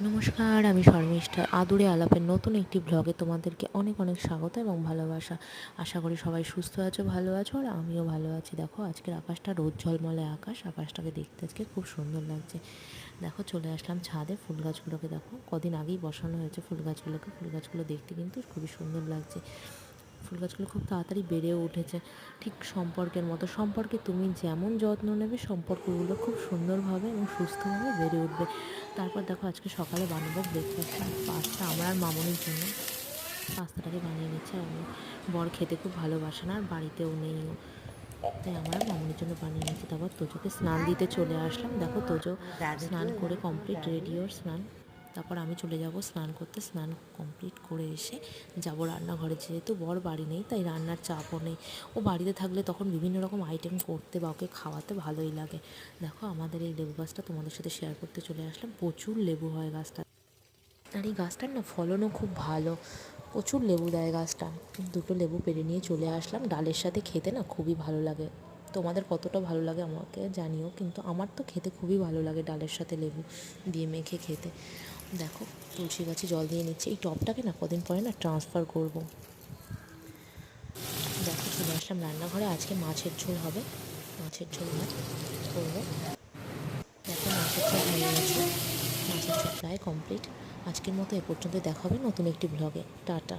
নমস্কার, আমি শর্মিষ্ঠা। আদুরে আলাপের নতুন একটি ব্লগে তোমাদেরকে অনেক অনেক স্বাগত এবং ভালোবাসা। আশা করি সবাই সুস্থ আছো, ভালো আছো, আর আমিও ভালো আছি। দেখো আজকের আকাশটা রোদ ঝলমলে আকাশ, আকাশটাকে দেখতে আজকে খুব সুন্দর লাগছে। দেখো চলে আসলাম ছাদে, ফুল গাছগুলোকে দেখো কদিন আগেই বসানো হয়েছে ফুল গাছগুলোকে। ফুল গাছগুলো দেখতে কিন্তু খুবই সুন্দর লাগছে। ফুল গাছগুলো খুব তাড়াতাড়ি বেড়েও উঠেছে, ঠিক সম্পর্কের মতো। সম্পর্কে তুমি যেমন যত্ন নেবে, সম্পর্কগুলো খুব সুন্দরভাবে এবং সুস্থভাবে বেড়ে উঠবে। তারপর দেখো আজকে সকালে বানাবো ব্রেকফাস্টে পাস্তা, আমার আর মামনির জন্য পাস্তাটাকে বানিয়ে নিচ্ছে। আর আমি বর খেতে খুব ভালোবাসে না, আর বাড়িতেও নেইও, তাই আমার মামনির জন্য বানিয়ে নিচ্ছি। তারপর তোজোকে স্নান দিতে চলে আসলাম। দেখো তোজো স্নান করে কমপ্লিট, রেডি ওর স্নান। তারপর আমি চলে যাব স্নান করতে। স্নান কমপ্লিট করে এসে যাব রান্নাঘরে, যেহেতু বর বাড়ি নেই তাই রান্নার চাপও নেই। ও বাড়িতে থাকলে তখন বিভিন্ন রকম আইটেম করতে বা ওকে খাওয়াতে ভালোই লাগে। দেখো আমাদের এই লেবু গাছটা তোমাদের সাথে শেয়ার করতে চলে আসলাম। প্রচুর লেবু হয় গাছটা, আর এই গাছটার না ফলনও খুব ভালো, প্রচুর লেবু দেয় গাছটা। দুটো লেবু পেড়ে নিয়ে চলে আসলাম। ডালের সাথে খেতে না খুবই ভালো লাগে। তোমাদের কতটা ভালো লাগে আমাকে জানিও, কিন্তু আমার তো খেতে খুবই ভালো লাগে ডালের সাথে লেবু দিয়ে মেখে খেতে। দেখো তুলসী গাছে জল দিয়ে নিচ্ছে। এই টবটাকে না কদিন পরে না ট্রান্সফার করব। দেখো চলে আসলাম রান্নাঘরে। আজকে মাছের ঝোল হবে, মাছের ঝোল ভাত করবো। দেখো মাছের ঝোল হয়ে গেছে, মাছের ঝোল প্রায় কমপ্লিট। আজকের মতো এ পর্যন্ত, দেখা হবে নতুন একটি ব্লগে। টাটা।